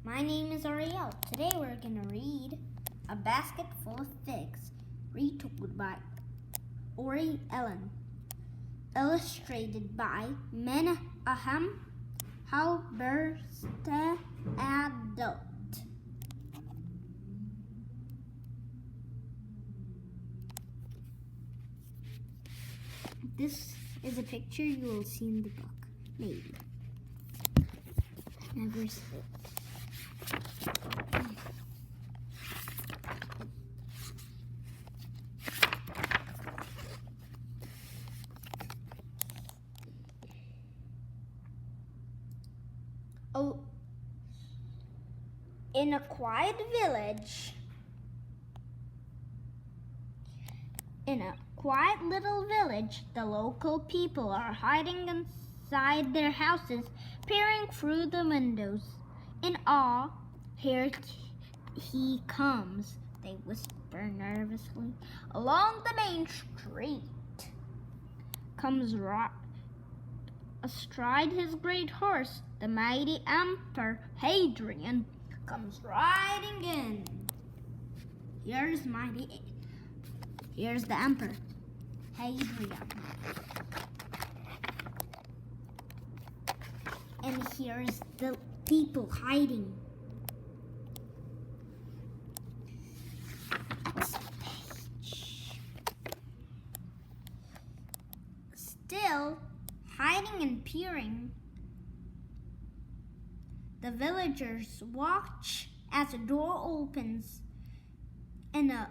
My name is Ariel. Today we're going to read A Basket Full of Figs, retold by Ori Ellen, illustrated by Menahem Halberstad Adult. This is a picture you will see in the book, maybe. Never see it. Oh, in a quiet little village, the local people are hiding inside their houses, peering through the windows. In awe, here he comes, they whisper nervously. Along the main street comes astride his great horse, the mighty Emperor Hadrian comes riding in. Here's the Emperor Hadrian. And here's the people hiding. Still hiding and peering, the villagers watch as a door opens and an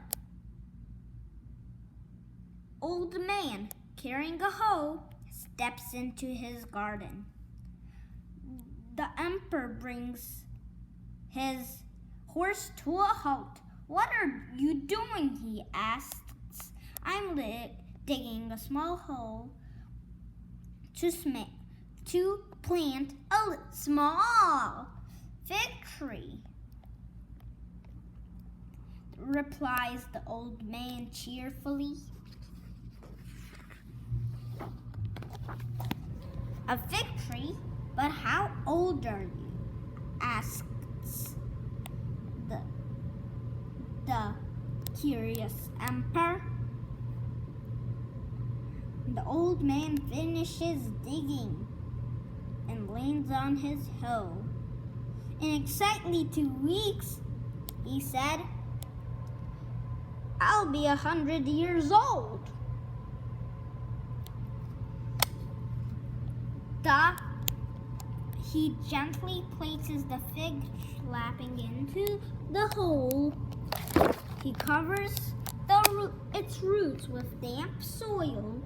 old man carrying a hoe steps into his garden. The emperor brings his horse to a halt. "What are you doing?" he asks. "I'm digging a small hole to plant a small fig tree," replies the old man cheerfully. "A fig tree? But how old are you?" asks the curious emperor. The old man finishes digging and leans on his hoe. "In exactly 2 weeks," he said, "I'll be 100 years old." He gently places the fig slapping into the hole. He covers its roots with damp soil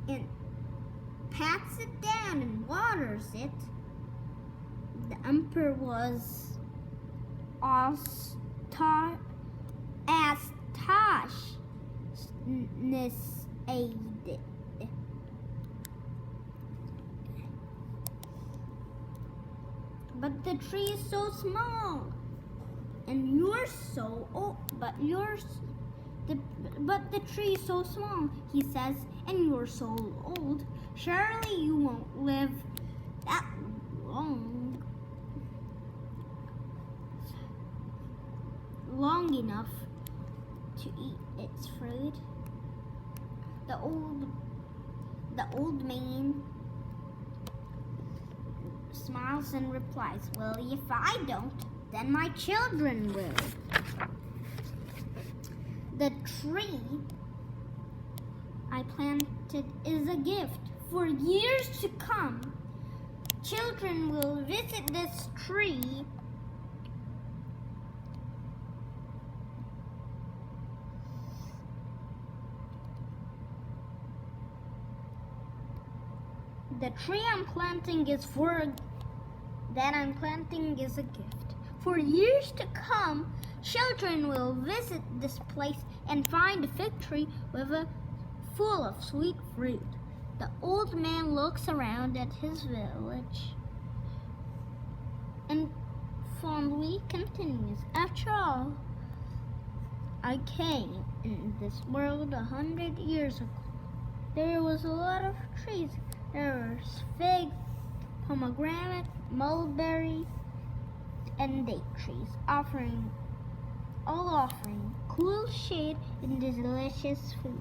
and pats it down and waters it. The emperor was astonished. "But the tree is so small, and you're so old. But the tree is so small," he says, "and you're so old. Surely you won't live that long enough to eat its fruit." The old man smiles and replies, "Well, if I don't, then my children will." "The tree I planted is a gift. For years to come, children will visit this tree The tree I'm planting is a gift. For years to come, children will visit this place and find a fig tree full of sweet fruit." The old man looks around at his village and fondly continues, "After all, I came in this world 100 years ago. There was a lot of trees. There was fig pomegranate, mulberry, and date trees, offering cool shade and delicious food.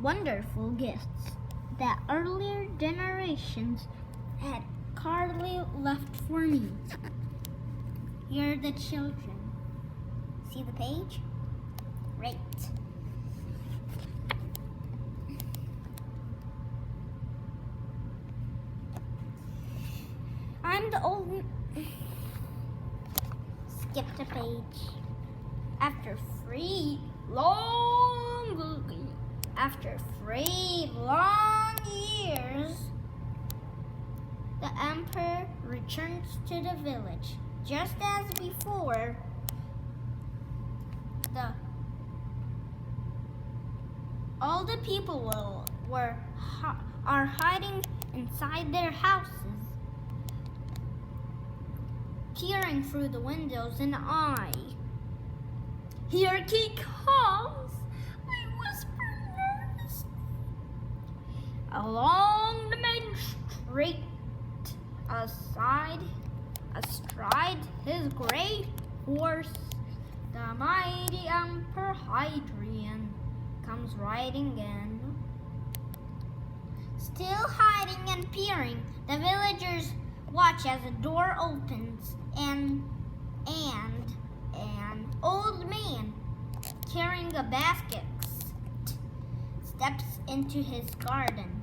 Wonderful gifts that earlier generations had hardly left for me. Here are the children. See the page? Great. I'm the old... Skipped a page. After three long years, the emperor returns to the village. Just as before, all the people are hiding inside their houses, peering through the windows, and here he comes, I whisper nervously. Along the main street, astride his great horse, the mighty Emperor Hadrian comes riding in. Still hiding and peering, the villagers watch as a door opens and an old man carrying a basket steps into his garden.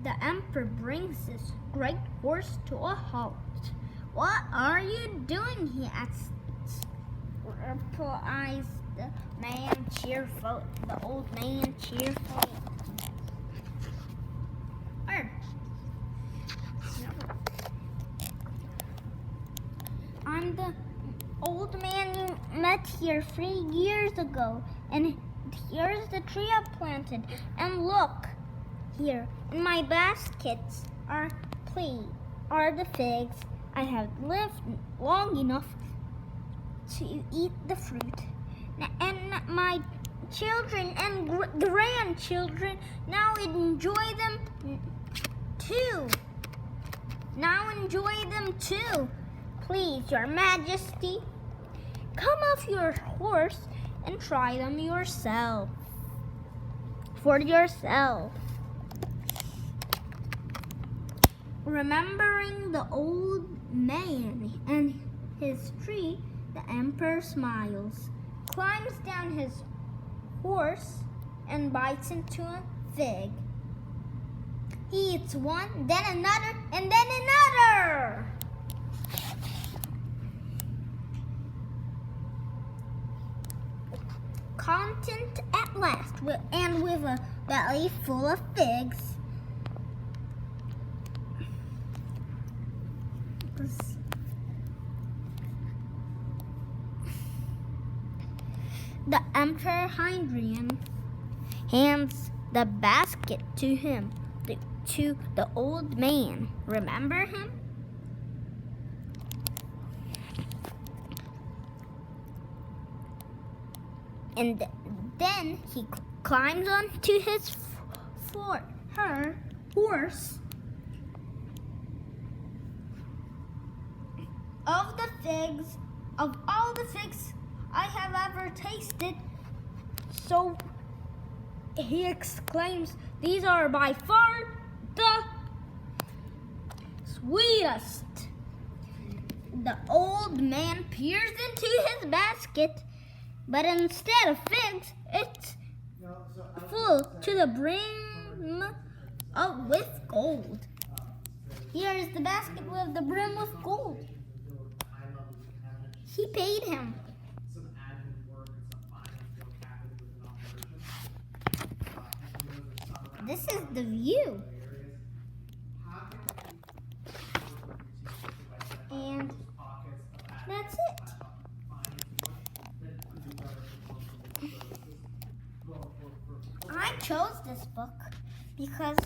The emperor brings his great horse to a halt. What are you doing? He asks. Replies the old man cheerfully. I'm the old man you met here 3 years ago, and here's the tree I planted. And look, here in my baskets are the figs. I have lived long enough to eat the fruit, and my children and grandchildren now enjoy them too. Please, Your Majesty, come off your horse and try them for yourself. Remembering the old man and his tree, the emperor smiles, climbs down his horse, and bites into a fig. He eats one, then another, and then another. Content at last, and with a belly full of figs. The Emperor Hadrian hands the basket to him, to the old man. Remember him? And then he climbs onto his horse. Of all the figs I have ever tasted, so he exclaims, these are by far the sweetest. The old man peers into his basket, but instead of figs, it's full to the brim with gold. Here is the basket with the brim with gold. He paid him. This is the view. And that's it. I chose this book because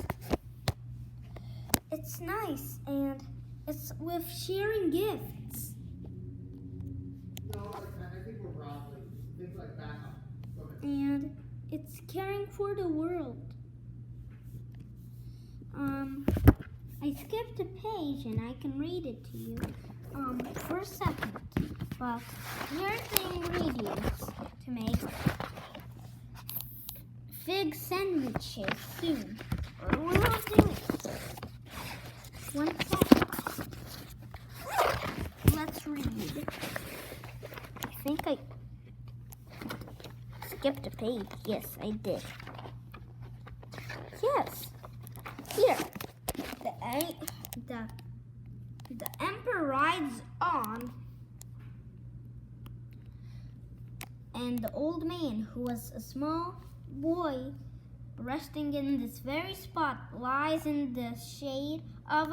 it's nice and it's with sharing gifts. And it's caring for the world. I skipped a page and I can read it to you for a second. But here's the ingredients to make fig sandwiches soon. Or we'll do it. 1 second. Let's read. I think I skipped a page. Yes, I did. Yes. Here. The emperor rides on, and the old man, who was a small boy resting in this very spot, lies in the shade of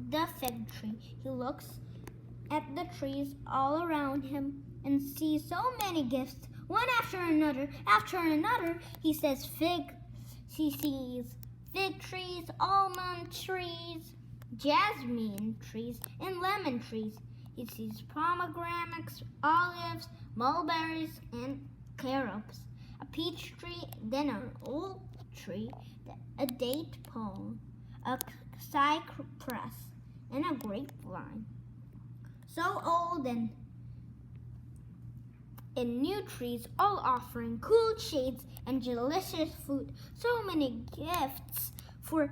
the fig tree. He looks at the trees all around him and sees so many gifts, one after another. After another, he sees fig trees, almond trees, jasmine trees, and lemon trees. He sees pomegranates, olives, mulberries, and carrots, a peach tree, then an oak tree, a date palm, a cypress, and a grapevine. So old and new trees, all offering cool shades and delicious food. So many gifts for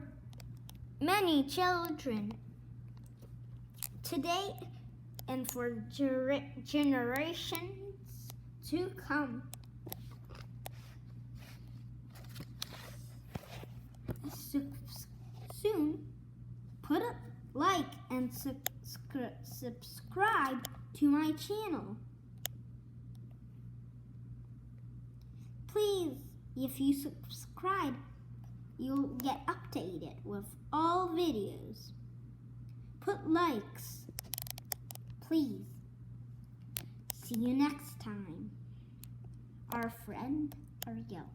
many children today and for generations to come. Soon, put a like and subscribe to my channel. Please, if you subscribe, you'll get updated with all videos. Put likes, please. See you next time. Our friend Ariel.